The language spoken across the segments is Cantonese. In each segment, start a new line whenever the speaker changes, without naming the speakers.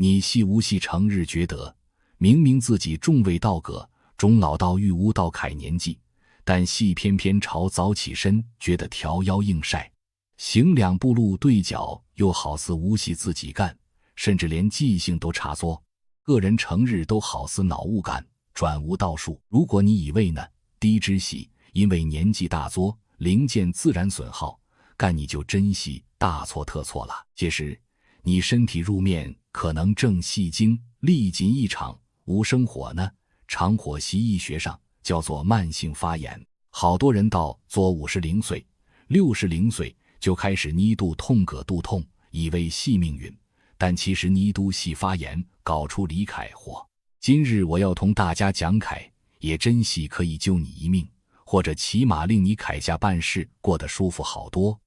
你细无细成日觉得，明明自己仲未到葛，终老到欲无到凯年纪，但细偏偏朝早起身，觉得条腰硬晒，行2步路对脚，又好似无戏自己干，甚至连记性都差缩。个人成日都好似脑雾感，转无道术。如果你以为呢，低之细，因为年纪大作，零件自然损耗，干你就真细大错特错了。届时你身体入面可能正戏精，历尽一场，无生火呢。长火习医学上叫做慢性发炎，好多人到做50岁、60岁就开始捏肚痛葛肚痛，以为系命运，但其实捏肚系发炎，搞出离凯祸。今日我要同大家讲凯，也真系可以救你一命，或者起码令你凯下办事过得舒服好多。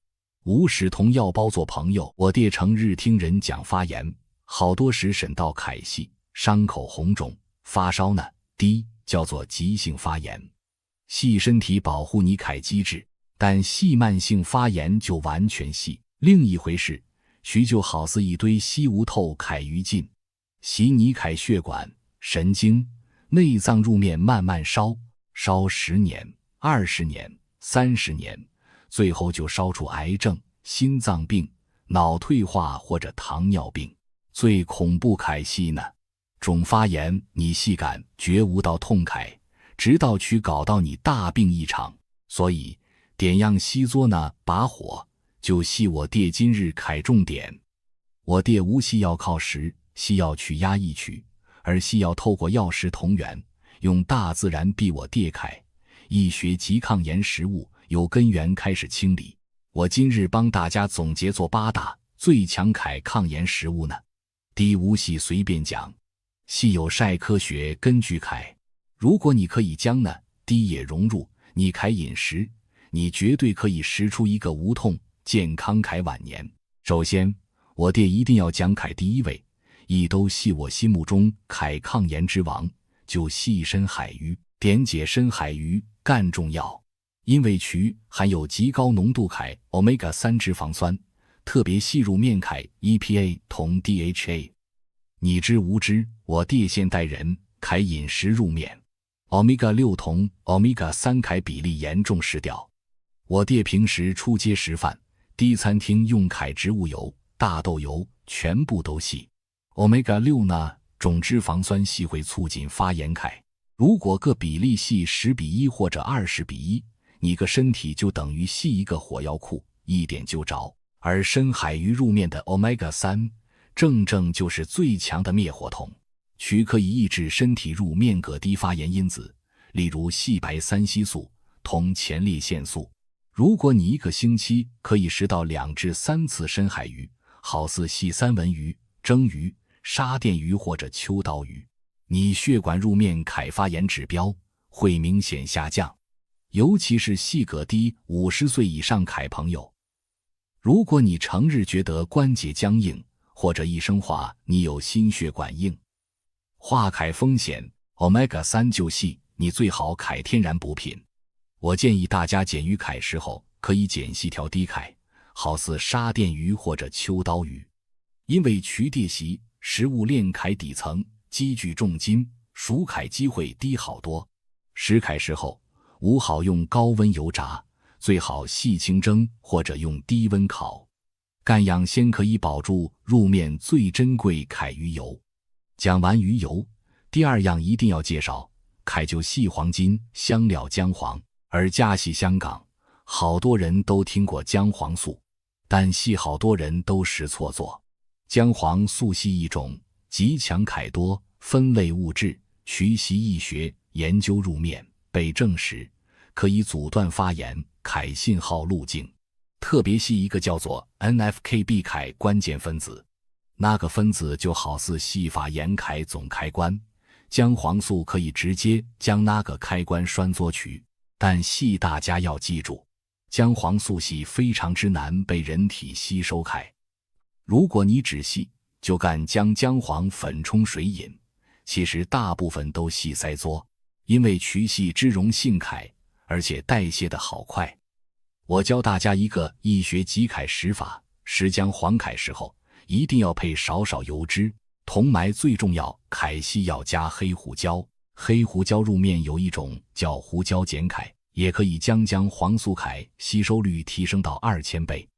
无使同药包做朋友，我爹成日听人讲发炎，好多时审到凯系，伤口红肿，发烧呢，低叫做急性发炎。系身体保护你凯机制，但系慢性发炎就完全系另一回事，徐就好似一堆吸无透凯于尽，袭你凯血管、神经、内脏入面慢慢烧10年、20年、30年，最后就烧出癌症、心脏病、脑退化或者糖尿病。最恐怖凯系呢，肿发炎你细感绝无到痛凯，直到去搞到你大病一场。所以点样细作呢，把火就系我爹今日凯重点。我爹无西药靠食，西药去压抑取，而西药透过药食同源，用大自然逼我爹凯。医学及抗炎食物由根源开始清理。我今日帮大家总结做8大最强凯抗炎食物呢。第一，无系随便讲，系有晒科学根据凯。如果你可以将呢低也融入你凯饮食，你绝对可以食出一个无痛健康凯晚年。首先我爹一定要讲凯第一位，亦都系我心目中凯抗炎之王，就系深海鱼。点解深海鱼干重要？因为渠含有极高浓度凯 Omega-3 脂肪酸，特别系入面凯 EPA 同 DHA。 你知无知，我爹现代人凯饮食入面 Omega-6 同 Omega-3 凯比例严重失调。我爹平时出街食饭，低餐厅用凯植物油、大豆油全部都系 Omega-6 呢，种脂肪酸系会促进发炎凯。如果个比例系10:1或者20:1，你个身体就等于系一个火药库，一点就着。而深海鱼入面的 Omega-3 正就是最强的灭火筒，渠可以抑制身体入面各低发炎因子，例如细白三烯素同前列腺素。如果你一个星期可以食到2至3次深海鱼，好似系三文鱼、蒸鱼、沙甸鱼或者秋刀鱼，你血管入面凯发炎指标会明显下降。尤其是系葛低50岁以上凯朋友，如果你成日觉得关节僵硬，或者一生话你有心血管硬化凯风险， Omega-3 就系你最好凯天然补品。我建议大家减鱼凯时候可以减细条低凯，好似沙甸鱼或者秋刀鱼，因为渠地习食物链凯底层积聚重金，熟凯机会低好多。食凯时候无好用高温油炸，最好细清蒸或者用低温烤。干养先可以保住入面最珍贵凯鱼油。讲完鱼油，第二样一定要介绍凯就系黄金香料姜黄。而家系香港，好多人都听过姜黄素，但系好多人都识错做。姜黄素系一种极强凯多分类物质，渠习医学研究入面被证实可以阻断发炎凯信号路径，特别系一个叫做 NFKB 凯关键分子，那个分子就好似系发炎凯总开关，姜黄素可以直接将那个开关拴作取。但系大家要记住，姜黄素系非常之难被人体吸收开。如果你只系就干将姜黄粉冲水饮，其实大部分都系塞作，因为渠系脂溶性凯，而且代谢的好快。我教大家一个医学急凯食法，食姜黄凯时候一定要配少少油脂，同埋最重要，揩细要加黑胡椒。黑胡椒入面有一种叫胡椒碱揩，也可以将黄素揩吸收率提升到2000倍。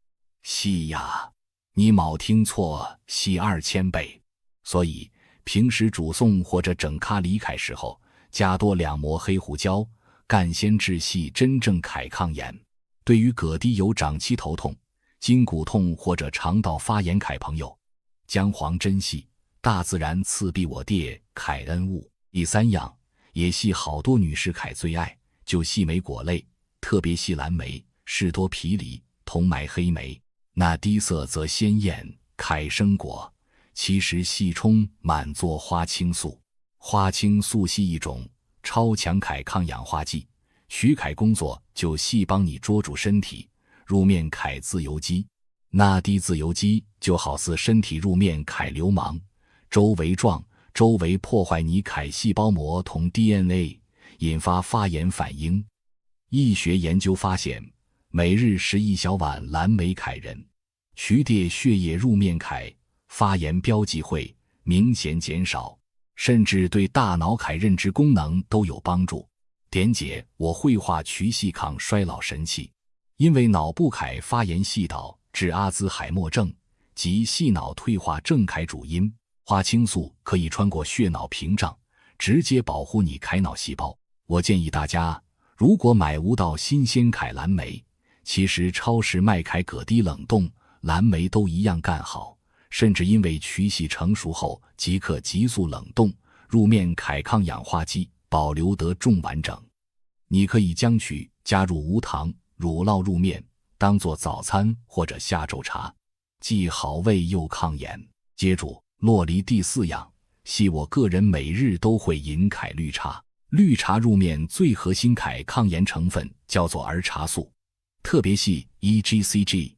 细呀，你冇听错，细2000倍。所以平时煮餸或者整咖喱揩时候，加多2磨黑胡椒，干先治细，真正揩抗炎。对于葛滴有长期头痛、筋骨痛或者肠道发炎揩朋友，姜黄真细，大自然赐庇我爹揩恩物。第3样，也系好多女士揩最爱，就细莓果类，特别细蓝莓、士多啤梨、铜埋黑莓。那低色则鲜艳，揩生果。其实细冲满做花青素。花青素系一种超强揩抗氧化剂，徐揩工作就细帮你捉住身体，入面揩自由基。那滴自由基就好似身体入面揩流氓，周围撞，周围破坏你揩细胞膜同 DNA， 引发发炎反应。医学研究发现，每日食1小碗蓝莓揩人，徐爹血液入面揩，发炎标记会明显减少，甚至对大脑揩认知功能都有帮助。点解我绘画瞿细抗衰老神器？因为脑部揩发炎系导致阿兹海默症及细脑退化症揩主因。花青素可以穿过血脑屏障，直接保护你揩脑细胞。我建议大家，如果买无到新鲜揩蓝莓，其实超市卖揩葛滴冷冻蓝莓都一样干好，甚至因为瞿细成熟后即可急速冷冻，入面揩抗氧化剂保留得重完整。你可以将瞿加入无糖乳酪入面，当做早餐或者下昼茶，既好味又抗炎。接住洛梨第4样，系我个人每日都会饮揩绿茶。绿茶入面最核心揩抗炎成分叫做儿茶素，特别系 EGCG，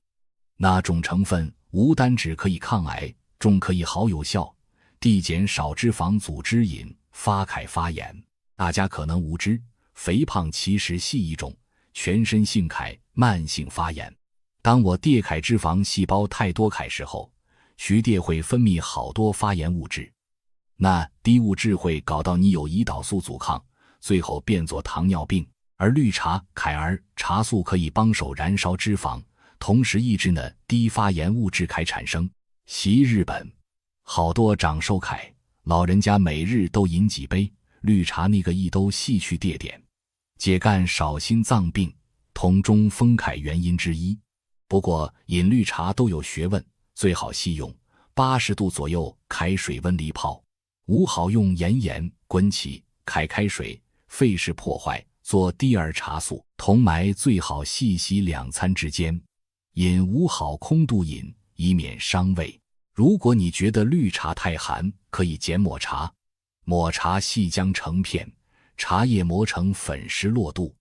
那种成分无单只可以抗癌，重可以好有效地减少脂肪组织引发揩发炎。大家可能无知，肥胖其实系一种全身性揩慢性发炎。当我爹揩脂肪细胞太多揩时候，徐爹会分泌好多发炎物质，那低物质会搞到你有胰岛素阻抗，最后变作糖尿病。而绿茶揩儿茶素可以帮手燃烧脂肪，同时抑制呢低发炎物质揩产生。习日本好多长寿揩老人家每日都饮几杯绿茶，那个一兜细去địa点，解干少心脏病同中风揩原因之一。不过饮绿茶都有学问，最好细用80度左右开水温里泡，无好用盐滚起揩开水，费事破坏。做低儿茶素同埋最好细洗2餐之间，饮无好空度饮，以免伤胃。如果你觉得绿茶太寒，可以减抹茶。抹茶细浆成片，茶叶磨成粉时落肚。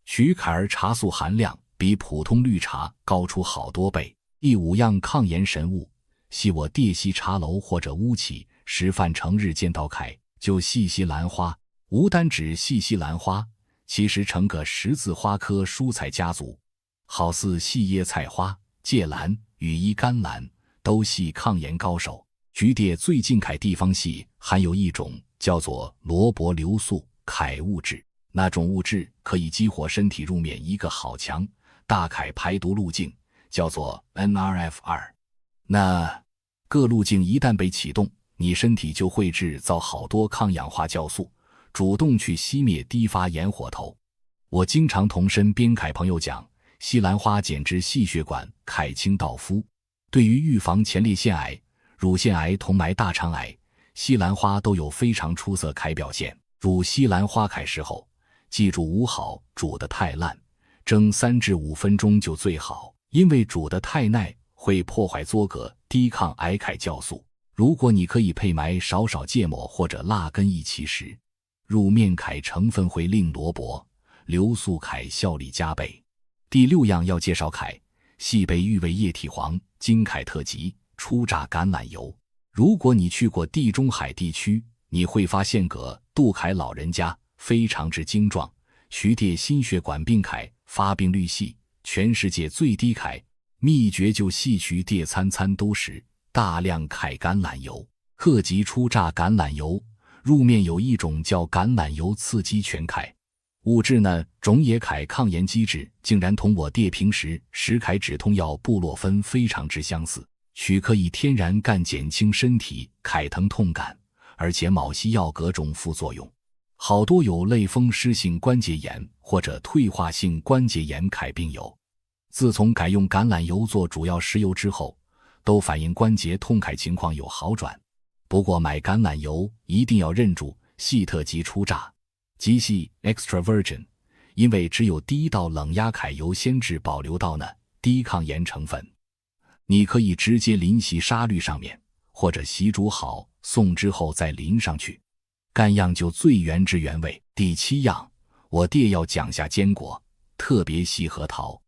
曲揩儿茶素含量比普通绿茶高出好多倍。第5样抗炎神物，系我爹西茶楼或者屋企食饭成日见到揩，就细西兰花。无单指细西兰花，其实成个十字花科蔬菜家族，好似细叶菜花、芥兰、羽衣甘蓝都系抗炎高手。徐爹最近揩地方系含有一种叫做萝卜硫素揩物质，那种物质可以激活身体入面一个好强大揩排毒路径，叫做 NRF2。 那各路径一旦被启动，你身体就会制造好多抗氧化酵素，主动去熄灭低发炎火头。我经常同身边揩朋友讲，西兰花简直细血管揩清道夫，对于预防前列腺癌、乳腺癌同埋大肠癌，西兰花都有非常出色揩表现。入西兰花揩时候，记住无好煮得太烂，蒸3至5分钟就最好，因为煮得太耐会破坏唑葛低抗癌揩酵素。如果你可以配埋少芥末或者辣根一起时，入面揩成分会令萝卜硫素揩效力加倍。第6样要介绍揩，系被誉为液体黄金揩特级初榨橄榄油。如果你去过地中海地区，你会发现杜揩老人家非常之精壮。徐爹心血管病揩发病率系全世界最低揩，秘诀就系徐爹餐餐都食大量揩橄榄油。克级初榨橄榄油，入面有一种叫橄榄油刺激全氦物质呢，种也氦抗炎机制竟然同我爹平时食氦止痛药布洛芬非常之相似，许可以天然干减轻身体氦疼痛感，而且冇西药各种副作用。好多有类风湿性关节炎或者退化性关节炎氦病友，自从改用橄榄油做主要食油之后，都反映关节痛氦情况有好转。不过买橄榄油一定要认住细特级初榨，极细 extra virgin， 因为只有第一道冷压氦油先制保留到呢低抗炎成分。你可以直接淋洗沙律上面，或者洗煮好送之后再淋上去，干样就最原汁原味。第7样，我爹要讲下坚果，特别细核桃。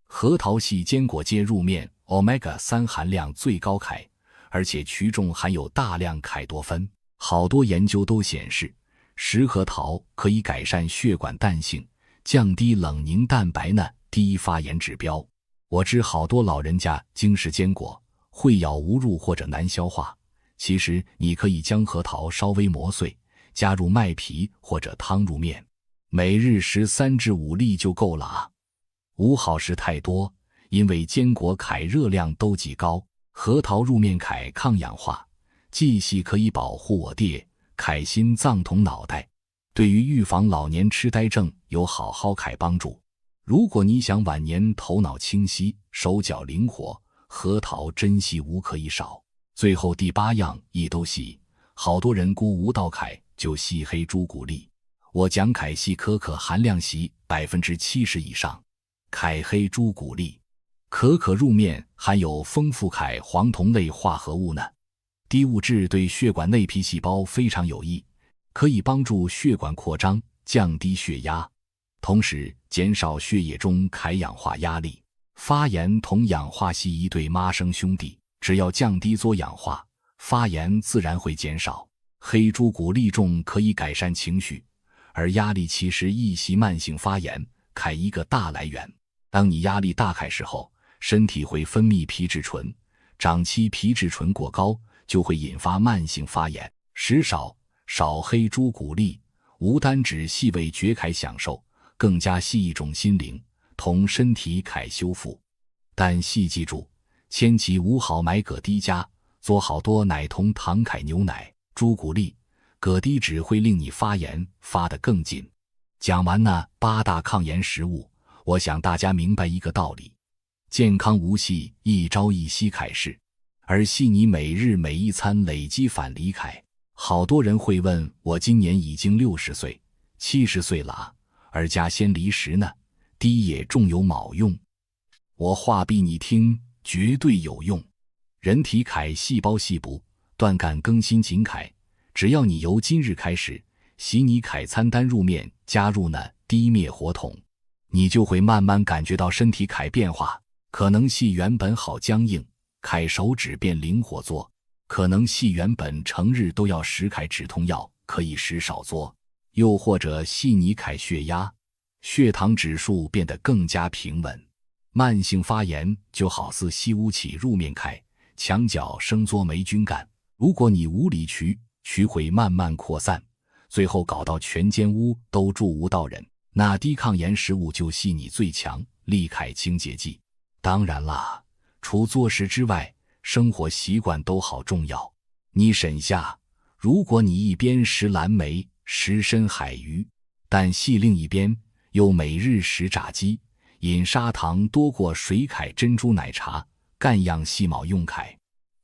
核桃系坚果界入面 Omega-3 含量最高氦，而且其中含有大量氦多酚。好多研究都显示，食核桃可以改善血管弹性，降低冷凝蛋白呢低发炎指标。我知好多老人家经食坚果会咬无入或者难消化，其实你可以将核桃稍微磨碎，加入麦皮或者汤入面，每日食3至5粒就够了啊。无好食太多，因为坚果氦热量都极高，核桃入面氦抗氧化，既系可以保护我爹氦心脏同脑袋，对于预防老年痴呆症有好氦帮助。如果你想晚年头脑清晰，手脚灵活，核桃真系无可以少。最后第8样亦都系，好多人估无道氦就系黑朱古力。我讲氦系可可含量系 70% 以上。氦黑朱古力，可可入面含有丰富氦黄酮类化合物呢。低物质对血管内皮细胞非常有益，可以帮助血管扩张，降低血压，同时减少血液中氦氧化压力。发炎同氧化系一对孖生兄弟，只要降低做氧化，发炎自然会减少。黑朱古力中可以改善情绪，而压力其实亦系慢性发炎氦一个大来源。当你压力大氦时候，身体会分泌皮质醇，长期皮质醇过高就会引发慢性发炎。食少黑朱古力，无单指系为绝氦享受，更加系一种心灵同身体氦修复。但系记住，千祈无好买葛低加，做好多奶同糖氦牛奶、朱古力、葛低只会令你发炎发得更紧。讲完呢8大抗炎食物，我想大家明白一个道理：健康无系一朝一夕氦事，而系你每日每一餐累积返离氦。好多人会问我，今年已经60岁、70岁了，而加先离食呢，低也重有冇用？我话逼你听，绝对有用。人体氦细胞细补，断干更新紧氦，只要你由今日开始洗你氦餐单入面加入呢低灭活酮，你就会慢慢感觉到身体氦变化。可能系原本好僵硬，氦手指变灵活做；可能系原本成日都要食氦止痛药，可以食少做；又或者系你氦血压、血糖指数变得更加平稳。慢性发炎就好似吸污起入面氦，墙角生作霉菌干，如果你无理渠会慢慢扩散，最后搞到全间屋都住无到人。那低抗炎食物就系你最强利氦清洁剂。当然啦，除做食之外，生活习惯都好重要。你审下，如果你一边食蓝莓、食深海鱼，但系另一边又每日食炸鸡，饮砂糖多过水氦珍珠奶茶，干样系冇用氦。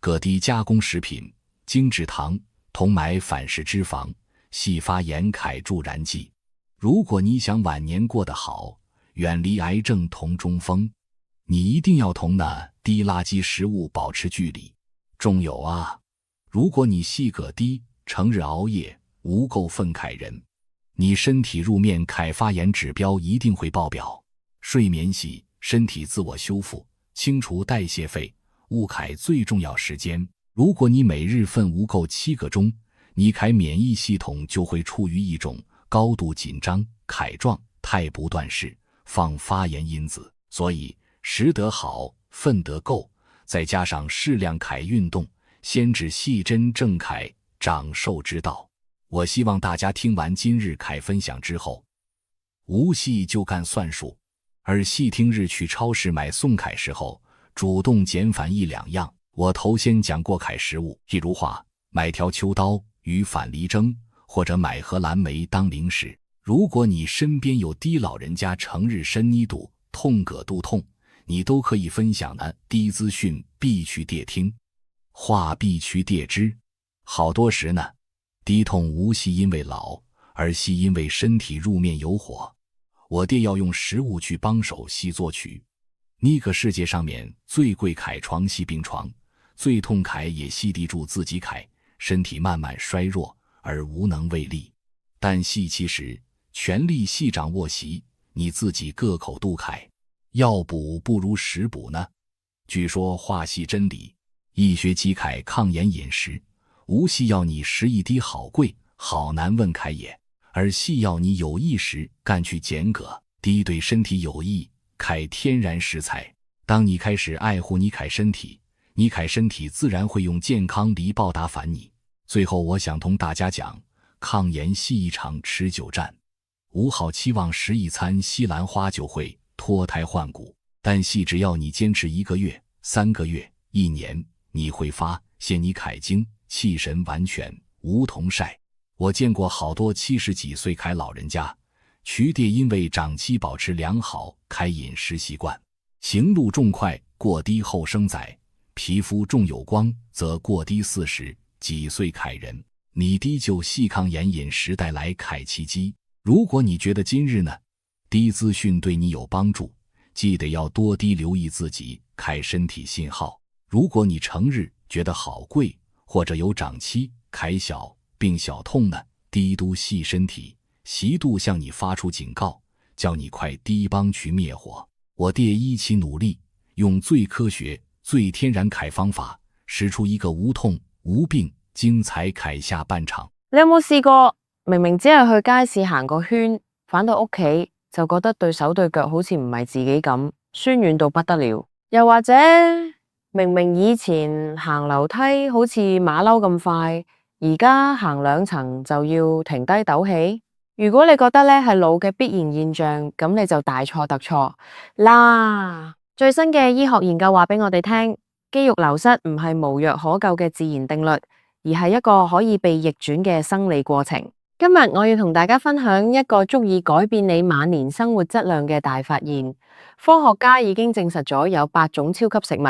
各低加工食品、精制糖同买反式脂肪，系发炎氦助燃剂。如果你想晚年过得好，远离癌症同中风，你一定要同那低垃圾食物保持距离。仲有啊，如果你系个低成日熬夜无够分氦人，你身体入面氦发炎指标一定会爆表。睡眠系身体自我修复、清除代谢废物氦最重要时间。如果你每日瞓无够7个钟，你氦免疫系统就会处于一种高度紧张氦状态，不断释放发炎因子。所以食得好，瞓得够，再加上适量氦运动，先至细针正楷长寿之道。我希望大家听完今日楷分享之后，无系就干算术，而细听日去超市买宋楷时候，主动减反1、2样。我头先讲过楷实物，譬如话买条秋刀与反离征，或者买盒蓝莓当零食。如果你身边有低老人家成日身泥肚痛葛肚痛，你都可以分享呢。低资讯必去谛听，话必去谛知。好多时呢，低痛无系因为老，而系因为身体入面有火。我爹要用食物去帮手系作曲。那个世界上面最贵楷床系病床，最痛楷也系地住自己楷，身体慢慢衰弱而无能为力。但系其实全力系掌握习，你自己各口度楷，药补不如食补呢。据说话系真理，医学基楷抗炎饮食，无系要你食一滴好贵好难问楷也，而系要你有意识干去减葛，第一对身体有益，楷天然食材。当你开始爱护你楷身体，你楷身体自然会用健康嚟报答返你。最后我想同大家讲，抗炎系一场持久战，无好期望食一餐西兰花就会脱胎换骨，但系只要你坚持1个月、3个月、1年，你会发现你楷精气神完全无同晒。我见过好多70几岁楷老人家，渠爹因为长期保持良好楷饮食习惯，行路重快，过低后生仔，皮肤重有光，则过低40几岁楷人，你低就系抗炎饮食带来楷奇迹。如果你觉得今日呢，低资讯对你有帮助，记得要多低留意自己楷身体信号。如果你成日觉得好贵，或者有长期楷小并小痛呢，低都系身体，习度向你发出警告，叫你快低帮去灭火。我爹一起努力，用最科学最天然楷方法，使出一個無痛無病精彩楷下半場。
你有冇試過明明只係去街市行個圈，返到屋企就覺得對手對腳好似唔係自己咁，酸軟到不得了？又或者明明以前行樓梯好似馬騮咁快，而家行2層就要停低抖氣？如果你覺得係老嘅必然現象，咁你就大錯特錯啦！最新嘅醫學研究話俾我哋聽，肌肉流失唔係無藥可救嘅自然定律，而係一個可以被逆轉嘅生理過程。今日我要同大家分享一個足以改變你晚年生活質量嘅大發現。科學家已經證實咗有8種超級食物，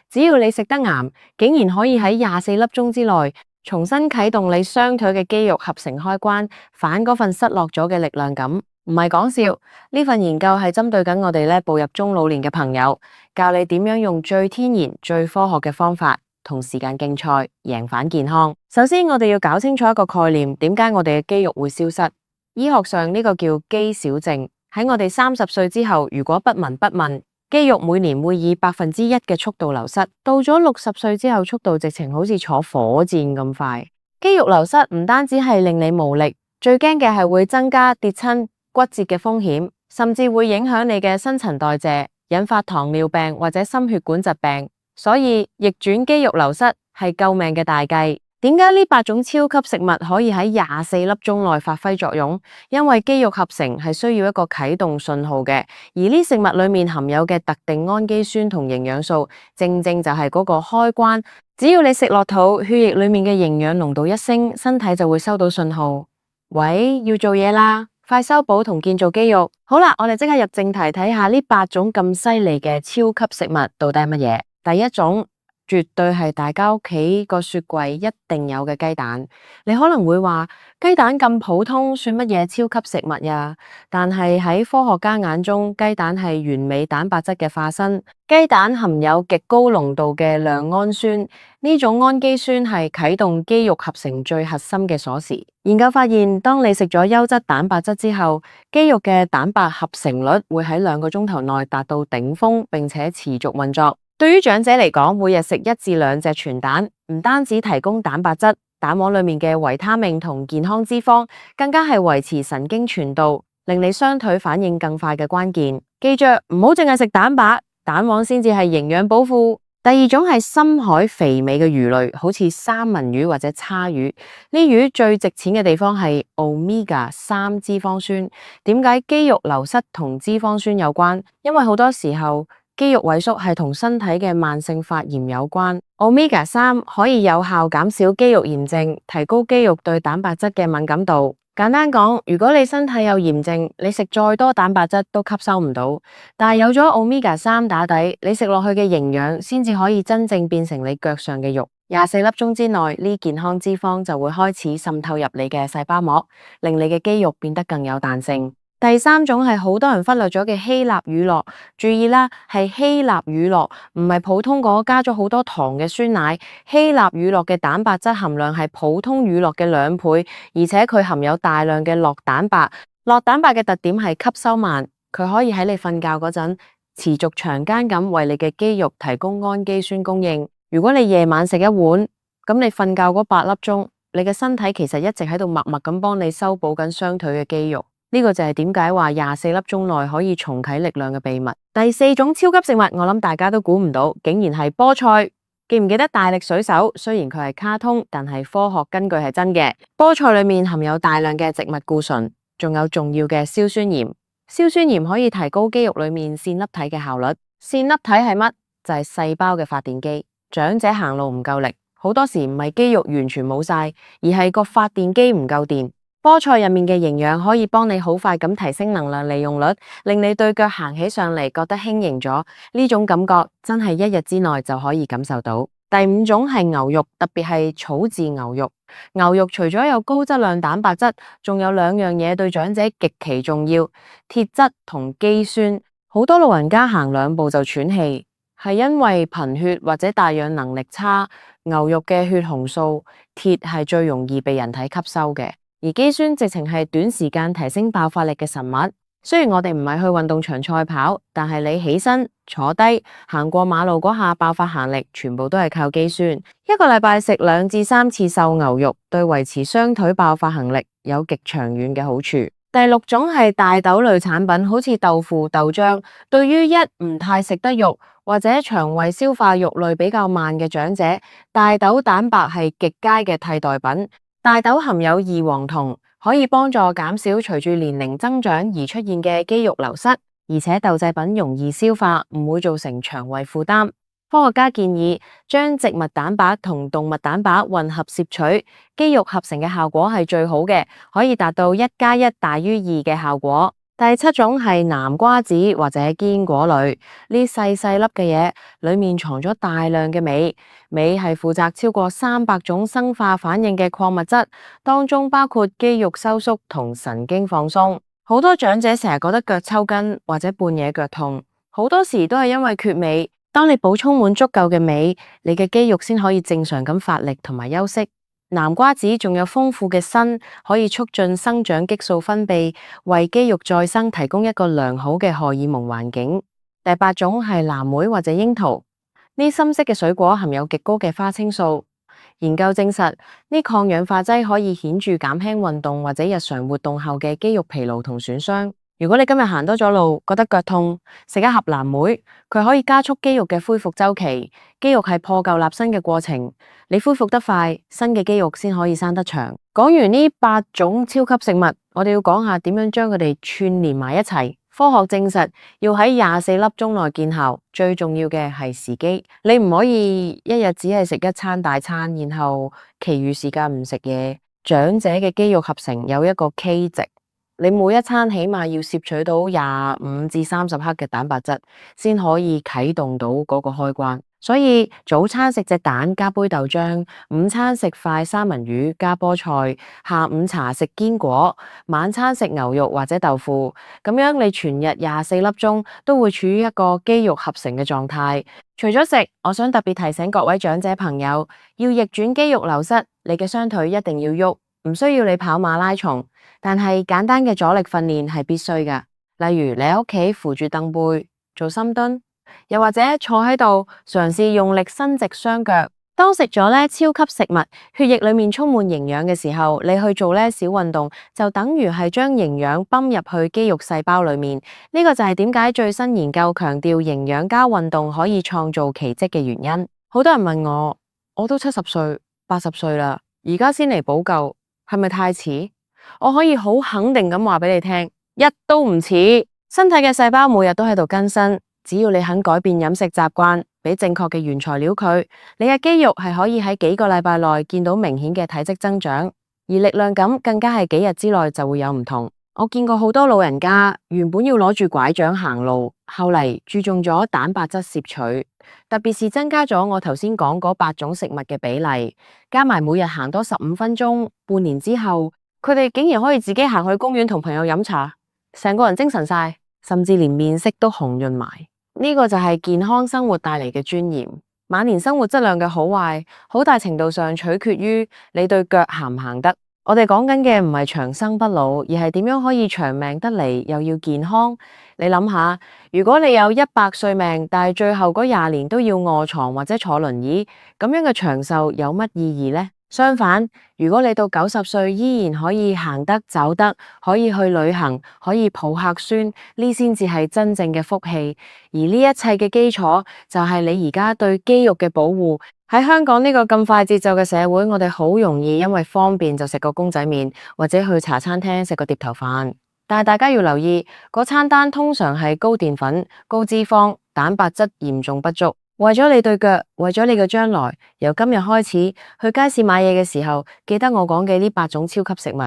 只要你食得啱，竟然可以喺24粒鐘之內重新啟動你雙腿嘅肌肉合成開關，返嗰份失落咗嘅力量感。唔係講笑，呢份研究係針對緊我哋步入中老年嘅朋友，教你點樣用最天然、最科學嘅方法同時間競賽，贏返健康。首先，我哋要搞清楚一個概念，點解我哋嘅肌肉會消失？醫學上呢個叫肌少症。喺我哋30歲之後，如果不聞不問，肌肉每年會以1%嘅速度流失。到咗60歲之後，速度直情好似坐火箭咁快。肌肉流失唔單止係令你無力，最驚嘅係會增加跌親、骨折嘅風險，甚至會影響你嘅新陳代謝，引發糖尿病或者心血管疾病。所以逆轉肌肉流失係救命嘅大計。點解呢8種超級食物可以喺24粒鐘內發揮作用？因為肌肉合成係需要一個啟動信號嘅，而呢食物裏面含有嘅特定氨基酸同營養素，正正就係嗰個開關。只要你食落肚，血液裏面嘅營養濃度一升，身體就會收到信號，喂，要做嘢啦，快修補同建造肌肉。好啦，我哋即刻入正題，睇下呢8種咁犀利嘅超級食物到底係乜嘢。第一種，絕對係大家屋企個雪櫃一定有嘅雞蛋。你可能會話，雞蛋咁普通，算乜嘢超級食物呀？但係喺科學家眼中，雞蛋係完美蛋白質嘅化身。雞蛋含有極高濃度嘅亮氨酸，呢種氨基酸係啟動肌肉合成最核心嘅鎖匙。研究發現，當你食咗優質蛋白質之後，肌肉嘅蛋白合成率會喺2個鐘頭內達到頂峰，並且持續運作。對於長者嚟講，每日食1至2隻全蛋，唔單止提供蛋白質，蛋黃裡面嘅維他命同健康脂肪，更加係維持神經傳導，令你雙腿反應更快嘅關鍵。記着，唔好淨係食蛋白，蛋黃先至係營養寶庫。第二種係深海肥美嘅魚類，好似三文魚或者叉魚。呢魚最值錢嘅地方係 Omega-3脂肪酸。點解肌肉流失同脂肪酸有關？因為好多時候肌肉萎縮係同身體嘅慢性發炎有關。Omega-3可以有效減少肌肉炎症，提高肌肉對蛋白質嘅敏感度。簡單講，如果你身體有炎症，你食再多蛋白質都吸收唔到，但係有咗 Omega-3打底，你食落去嘅營養先至可以真正變成你腳上嘅肉。24粒鐘之內，呢健康脂肪就會開始滲透入你嘅細胞膜，令你嘅肌肉變得更有彈性。第三種係好多人忽略咗嘅希臘乳酪，注意啦，係希臘乳酪，唔係普通嗰加咗好多糖嘅酸奶。希臘乳酪嘅蛋白質含量係普通乳酪嘅2倍，而且佢含有大量嘅酪蛋白。酪蛋白嘅特點係吸收慢，佢可以喺你瞓覺嗰陣持續長間咁為你嘅肌肉提供氨基酸供應。如果你夜晚食一碗，咁你瞓覺嗰8粒鐘，你嘅身體其實一直喺度默默咁幫你修補緊雙腿嘅肌肉。呢個就係點解話24粒鐘內可以重啟力量嘅秘密。第四種超級食物，我諗大家都估唔到，竟然係菠菜。記唔記得大力水手？雖然佢係卡通，但係科學根據係真嘅。菠菜裏面含有大量嘅植物固醇，仲有重要嘅硝酸鹽。硝酸鹽可以提高肌肉裏面線粒體嘅效率。線粒體係乜？就係細胞嘅發電機。長者行路唔夠力，好多時唔係肌肉完全冇晒，而係個發電機唔夠電。菠菜入面嘅營養可以幫你好快咁提升能量利用率，令你對腳行起上嚟覺得輕盈咗。呢種感覺真係一日之內就可以感受到。第5種係牛肉，特別係草飼牛肉。牛肉除咗有高質量蛋白質，仲有2樣嘢對長者極其重要：鐵質同肌酸。好多老人家行2步就喘氣，係因為貧血或者帶氧能力差。牛肉嘅血紅素、鐵係最容易被人體吸收嘅。而肌酸直情係短時間提升爆發力嘅神物。雖然我哋唔係去運動場賽跑，但係你起身、坐低、行過馬路嗰下爆發行力，全部都係靠肌酸。一個禮拜食2至3次瘦牛肉，對維持雙腿爆發行力有極長遠嘅好處。第6種係大豆類產品，好似豆腐、豆漿。對於唔太食得肉或者腸胃消化肉類比較慢嘅長者，大豆蛋白係極佳嘅替代品。大豆含有異黃酮，可以幫助減少隨住年齡增長而出現嘅肌肉流失，而且豆製品容易消化，唔會造成腸胃負擔。科學家建議將植物蛋白同動物蛋白混合攝取，肌肉合成嘅效果係最好嘅，可以達到1+1大於2嘅效果。第7種係南瓜子或者堅果類，呢細細粒嘅嘢裏面藏咗大量嘅鎂，鎂係負責超過300種生化反應嘅礦物質，當中包括肌肉收縮同神經放鬆。好多長者成日覺得腳抽筋或者半夜腳痛，好多時都係因為缺鎂。當你補充滿足夠嘅鎂，你嘅肌肉先可以正常咁發力同埋休息。南瓜子仲有豐富嘅鋅，可以促進生長激素分泌，為肌肉再生提供一個良好嘅荷爾蒙環境。第8種係藍莓或者櫻桃，呢深色嘅水果含有極高嘅花青素。研究證實，呢抗氧化劑可以顯著減輕運動或者日常活動後嘅肌肉疲勞同損傷。如果你今日行多咗路，覺得腳痛，食一盒藍莓，佢可以加速肌肉嘅恢復週期。肌肉係破舊立新嘅過程，你恢復得快，新嘅肌肉先可以生得長。講完呢8種超級食物，我哋要講下點樣將佢哋串連埋一齊。科學證實，要喺24粒鐘內見效，最重要嘅係時機。你唔可以一日只係食一餐大餐，然後其餘時間唔食嘢。長者嘅肌肉合成有一個 K 值。你每一餐起碼要攝取到25至30克嘅蛋白質，先可以啟動到嗰個開關。所以早餐食隻蛋加杯豆漿，午餐食塊三文魚加菠菜，下午茶食堅果，晚餐食牛肉或者豆腐。咁樣你全日24粒鐘都會處於一個肌肉合成嘅狀態。除咗食，我想特別提醒各位長者朋友，要逆轉肌肉流失，你嘅雙腿一定要喐，唔需要你跑馬拉松。但係簡單嘅阻力訓練係必須㗎，例如你喺屋企扶住凳背做深蹲，又或者坐喺度嘗試用力伸直雙腳。當食咗超級食物，血液裏面充滿營養嘅時候，你去做小運動，就等於係將營養泵入去肌肉細胞裏面。呢個就係點解最新研究強調營養加運動可以創造奇蹟嘅原因。好多人問我都70歲、80歲啦，而家先嚟補救，係咪太遲？我可以好肯定咁話俾你聽，一都唔遲。身體嘅細胞每日都喺度更新，只要你肯改變飲食習慣，俾正確嘅原材料佢，你嘅肌肉係可以喺幾個禮拜內見到明顯嘅體積增長，而力量感更加係幾日之內就會有唔同。我見過好多老人家原本要攞住拐杖行路，後嚟注重咗蛋白質攝取，特別是增加咗我頭先講嗰8種食物嘅比例，加埋每日行多15分鐘，半年之後，佢哋竟然可以自己行去公園同朋友飲茶，成個人精神晒，甚至連面色都紅潤埋。呢個就係健康生活帶嚟嘅尊嚴。晚年生活質量嘅好壞，好大程度上取決於你對腳行唔行得。我哋講緊嘅唔係長生不老，而係點樣可以長命得嚟又要健康。你諗下，如果你有100歲命，但係最後嗰20年都要臥床或者坐輪椅，咁樣嘅長壽有乜意義呢？相反，如果你到90歲依然可以行得走得，可以去旅行，可以抱客孫，呢先至係真正嘅福氣。而呢一切嘅基礎就係你而家對肌肉嘅保護。喺香港呢個咁快節奏嘅社會，我哋好容易因為方便就食個公仔麵，或者去茶餐廳食個碟頭飯。但係大家要留意，嗰餐單通常係高澱粉、高脂肪、蛋白質嚴重不足。為咗你對腳，為咗你嘅將來，由今日開始去街市買嘢嘅時候，記得我講嘅呢8種超級食物：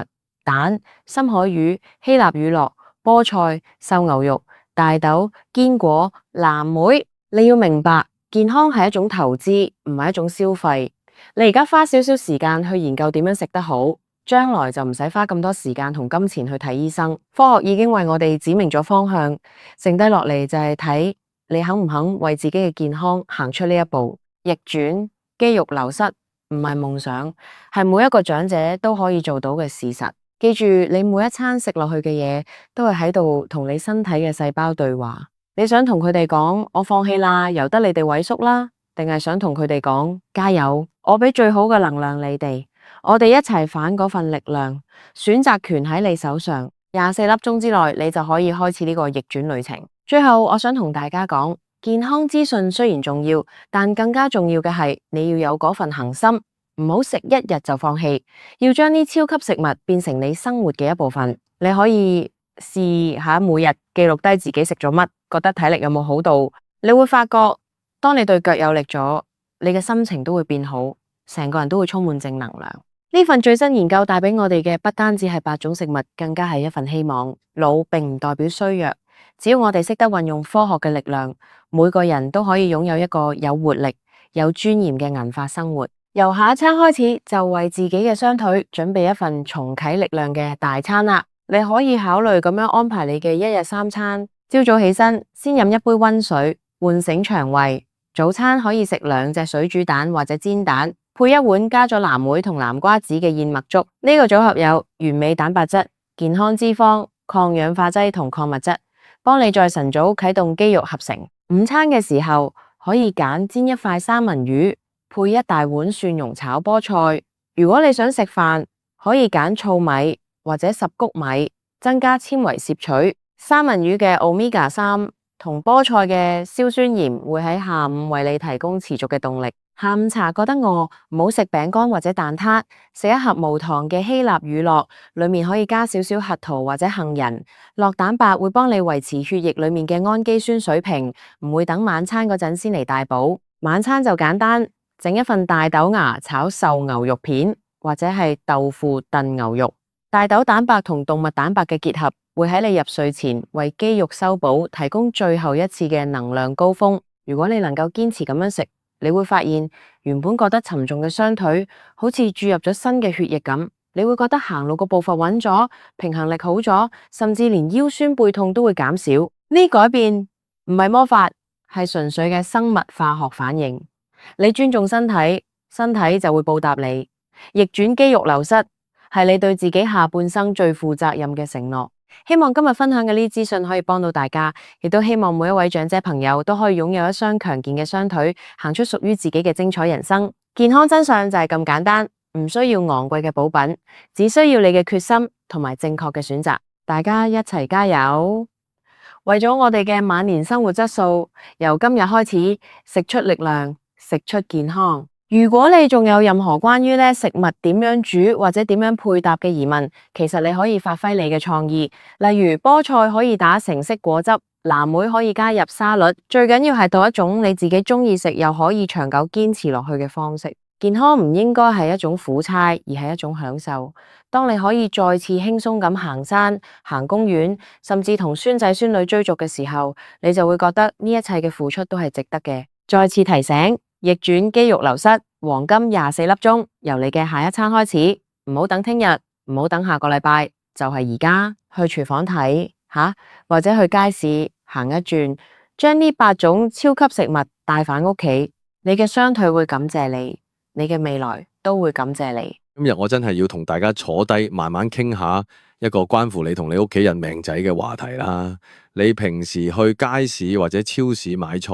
蛋、深海魚、希臘乳酪、菠菜、瘦牛肉、大豆、堅果、藍莓。你要明白，健康係一種投資，唔係一種消費。你而家花少少時間去研究點樣食得好，將來就唔使花咁多時間同金錢去睇醫生。科學已經為我哋指明咗方向，剩低落嚟就係睇你肯唔肯為自己嘅健康行出呢一步。逆轉肌肉流失唔係夢想，係每一個長者都可以做到嘅事實。記住，你每一餐食落去嘅嘢，都係喺度同你身體嘅細胞對話。你想同佢哋講我放棄啦，由得你哋萎縮啦，定係想同佢哋講加油，我俾最好嘅能量你哋，我哋一齊反嗰份力量。選擇權喺你手上，24粒鐘之內你就可以開始呢個逆轉旅程。最後我想同大家講，健康資訊雖然重要，但更加重要嘅係你要有嗰份恆心，唔好食一日就放棄，要將呢超級食物變成你生活嘅一部分。你可以試下每日記錄低自己食咗乜，覺得體力有冇好到，你會發覺當你對腳有力咗，你嘅心情都會變好，成個人都會充滿正能量。呢份最新研究帶俾我哋嘅不單止係8種食物，更加係一份希望。老並唔代表衰弱，只要我哋識得運用科學嘅力量，每個人都可以擁有一個有活力、有尊嚴嘅銀髮生活。由下一餐開始，就為自己嘅雙腿準備一份重啟力量嘅大餐啦。你可以考慮咁樣安排你嘅1日3餐。朝早起身，先飲一杯溫水，喚醒腸胃。早餐可以食2隻水煮蛋或者煎蛋，配一碗加咗藍莓同南瓜子嘅燕麥粥。呢個組合有完美蛋白質、健康脂肪、抗氧化劑同礦物質，幫你在晨早啟動肌肉合成。午餐嘅時候可以揀煎一塊三文魚，配一大碗蒜蓉炒菠菜。如果你想食飯，可以揀糙米或者十穀米，增加纖維攝取。三文魚嘅 Omega-3同菠菜嘅硝酸鹽會喺下午為你提供持續嘅動力。下午茶覺得餓，唔好食餅乾或者蛋撻，食一盒無糖嘅希臘乳酪，裏面可以加少少核桃或者杏仁，酪蛋白會幫你維持血液裏面嘅氨基酸水平，唔會等晚餐嗰陣先嚟大補。晚餐就簡單，整一份大豆芽炒瘦牛肉片，或者係豆腐燉牛肉。大豆蛋白同動物蛋白嘅結合，會喺你入睡前為肌肉修補提供最後一次嘅能量高峰。如果你能夠堅持咁樣食，你會發現原本覺得沉重嘅雙腿好似注入咗新嘅血液咁，你會覺得行路個步伐穩咗，平衡力好咗，甚至連腰酸背痛都會減少。呢改變唔係魔法，係純粹嘅生物化學反應。你尊重身體，身體就會報答你。逆轉肌肉流失係你對自己下半生最負責任嘅承諾。希望今日分享嘅呢啲資訊可以幫到大家，亦都希望每一位長者朋友都可以擁有一雙強健嘅雙腿，行出屬於自己嘅精彩人生。健康真相就係咁簡單，唔需要昂貴嘅補品，只需要你嘅決心同埋正確嘅選擇。大家一齊加油！為咗我哋嘅晚年生活質素，由今日開始食出力量，食出健康。如果你仲有任何關於食物點樣煮或者點樣配搭嘅疑問，其實你可以發揮你嘅創意，例如菠菜可以打成色果汁，藍莓可以加入沙律，最緊要係到一種你自己中意食又可以長久堅持落去嘅方式。健康唔應該係一種苦差，而係一種享受。當你可以再次輕鬆咁行山、行公園，甚至同孫仔孫女追逐嘅時候，你就會覺得呢一切嘅付出都係值得嘅。再次提醒，逆轉肌肉流失，黃金24粒鐘，由你嘅下一餐開始，唔好等聽日，唔好等下個禮拜，就係而家去廚房睇下，或者去街市行一轉，將呢8種超級食物帶返屋企，你嘅雙腿會感謝你，你嘅未來都會感謝你。
今日我真係要同大家坐低慢慢傾下一個關乎你同你屋企人命仔嘅話題啦。你平時去街市或者超市買菜，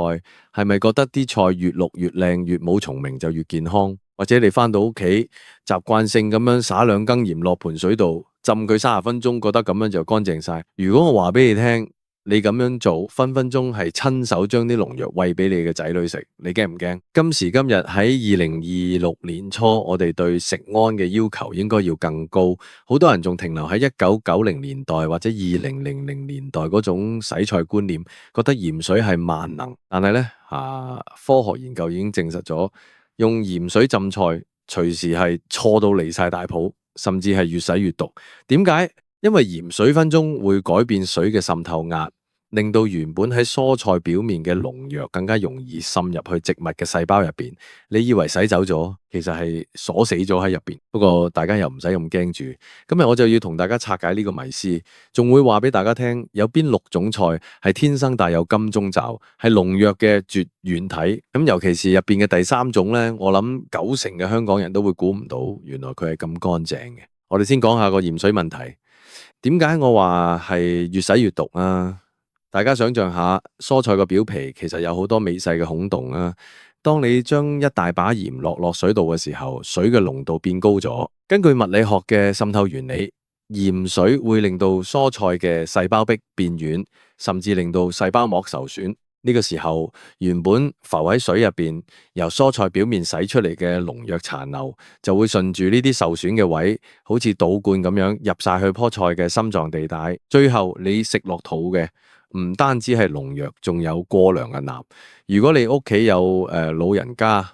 係咪覺得啲菜越綠越靚，越冇蟲鳴就越健康？或者你返到屋企習慣性咁樣撒2羹鹽落盆水度浸佢30分鐘，覺得咁樣就乾淨晒？如果我話俾你聽，你咁樣做分分鐘係親手將啲農藥餵俾你嘅仔女食，你驚唔驚？今時今日喺2026年初，我哋對食安嘅要求應該要更高。好多人仲停留喺1990年代或者2000年代嗰種洗菜觀念，覺得鹽水係萬能。但係咧科學研究已經證實咗，用鹽水浸菜隨時係錯到離晒大譜，甚至係越洗越毒。點解？因為鹽水分鐘會改變水嘅滲透壓，令到原本喺蔬菜表面嘅農藥更加容易滲入去植物嘅細胞入邊。你以為洗走咗，其實係鎖死咗喺入邊。不過大家又唔使咁驚住。今日我就要同大家拆解呢個迷思，仲會話俾大家聽，有邊6種菜係天生帶有金鐘罩，係農藥嘅絕緣體。咁尤其是入邊嘅第3種呢，我諗90%嘅香港人都會估唔到，原來佢係咁乾淨嘅。我哋先講下個鹽水問題。點解我話係越洗越毒啊？大家想象下，蔬菜個表皮其實有好多微細嘅孔洞啊。當你將一大把鹽落水度嘅時候，水嘅濃度變高咗。根據物理學嘅滲透原理，鹽水會令到蔬菜嘅細胞壁變軟，甚至令到細胞膜受損。呢個時候，原本浮喺水入邊，由蔬菜表面洗出嚟嘅農藥殘留，就會順住呢啲受損嘅位，好似導灌咁樣入晒去棵菜嘅心臟地帶。最後你食落肚嘅唔單止係農藥，仲有過量嘅鈉。如果你屋企有老人家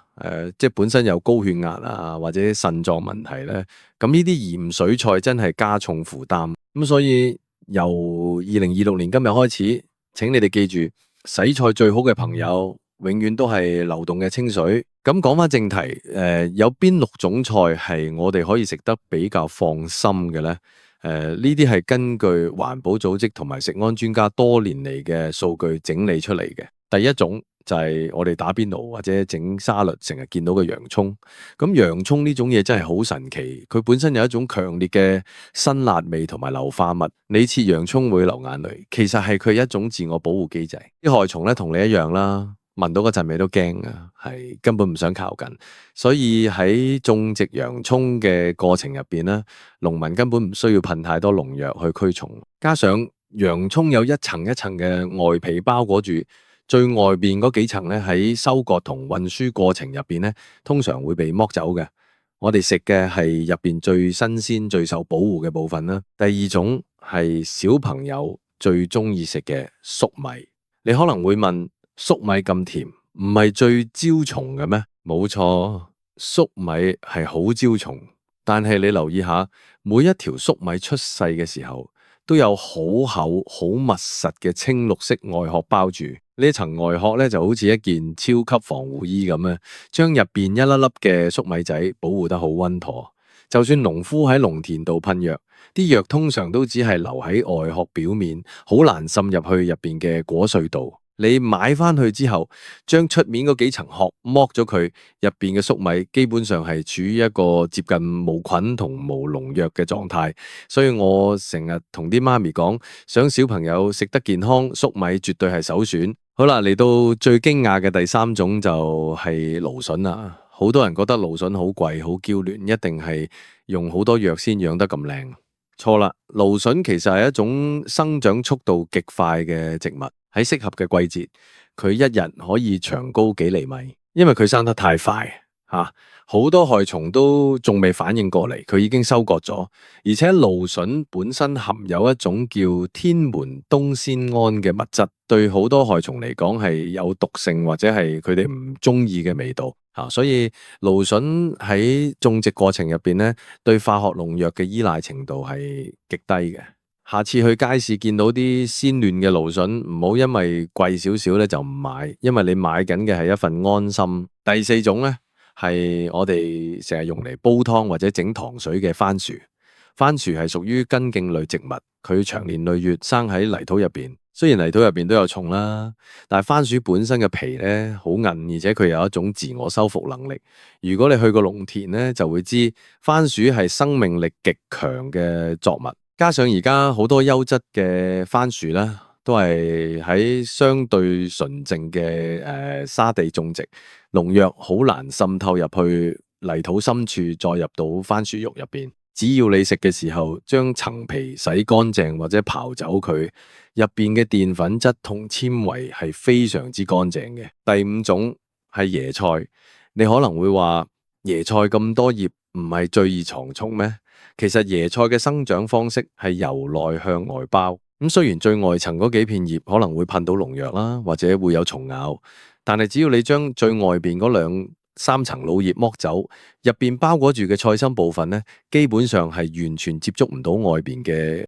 即係本身有高血壓啊，或者腎臟問題咧，咁呢啲鹽水菜真係加重負擔。咁所以由2026年今日開始，請你哋記住，洗菜最好嘅朋友永遠都係流動嘅清水。咁講返正題，有邊6種菜係我哋可以食得比較放心嘅呢？呢啲係根據環保組織同埋食安專家多年嚟嘅數據整理出嚟嘅。第一種就係我哋打邊爐或者整沙律成日見到嘅洋蔥。咁洋蔥呢種嘢真係好神奇，佢本身有一種強烈嘅辛辣味同埋硫化物。你切洋蔥會流眼淚，其實係佢一種自我保護機制。啲害蟲咧同你一樣啦，聞到嗰陣味都驚啊，係根本唔想靠近。所以喺種植洋蔥嘅過程入邊咧，農民根本唔需要噴太多農藥去驅蟲。加上洋蔥有一層一層嘅外皮包裹住，最外邊嗰幾層咧喺收割同運輸過程入邊咧，通常會被剝走嘅。我哋食嘅係入邊最新鮮、最受保護嘅部分啦。第二種係小朋友最中意食嘅粟米。你可能會問，粟米咁甜，唔係最招蟲嘅咩？冇錯，粟米係好招蟲，但係你留意下，每一條粟米出世嘅時候，都有好厚、好密實嘅青綠色外殼包住。呢層外殼咧就好似一件超級防護衣咁啊，將入邊一粒粒嘅粟米仔保護得好穩妥。就算農夫喺農田度噴藥，啲藥通常都只係留喺外殼表面，好難滲入去入邊嘅果穗度。你買翻去之後，將出面嗰幾層殼剝咗佢，入邊嘅粟米基本上係處於一個接近無菌同無農藥嘅狀態。所以我成日同啲媽咪講，想小朋友食得健康，粟米絕對係首選。好啦，嚟到最驚訝嘅第3種就係蘆筍啦。好多人覺得蘆筍好貴、好嬌嫩，一定係用好多藥先養得咁靚。錯啦，蘆筍其實係一種生長速度極快嘅植物，喺適合嘅季節，佢一日可以長高幾厘米，因為佢生得太快吓，好多害蟲都仲未反應過嚟，佢已經收割咗。而且蘆筍本身含有一種叫天門冬酰胺嘅物質，對好多害蟲嚟講係有毒性或者係佢哋唔中意嘅味道。所以蘆筍喺種植過程入邊咧，對化學農藥嘅依賴程度係極低嘅。下次去街市見到啲鮮嫩嘅蘆筍，唔好因為貴少少咧就唔買，因為你買緊嘅係一份安心。第四種咧係我哋成日用嚟煲湯或者整糖水嘅番薯。番薯係屬於根莖類植物，佢長年累月生喺泥土入邊。雖然泥土入邊都有蟲啦，但係番薯本身嘅皮咧好韌，而且佢有一種自我修復能力。如果你去過農田咧，就會知番薯係生命力極強嘅作物。加上而家好多優質嘅番薯咧，都係喺相對純淨嘅沙地種植，農藥好難滲透入去泥土深處，再入到番薯肉入邊。只要你食嘅時候，將層皮洗乾淨或者刨走佢，入邊嘅澱粉質同纖維係非常之乾淨嘅。第五種係椰菜，你可能會話椰菜咁多葉，唔係最易藏蟲咩？其實椰菜嘅生長方式係由內向外包。咁雖然最外層嗰幾片葉可能會噴到農藥啦，或者會有蟲咬，但係只要你將最外邊嗰3層老葉剝走，入邊包裹住嘅菜心部分咧，基本上係完全接觸唔到外邊嘅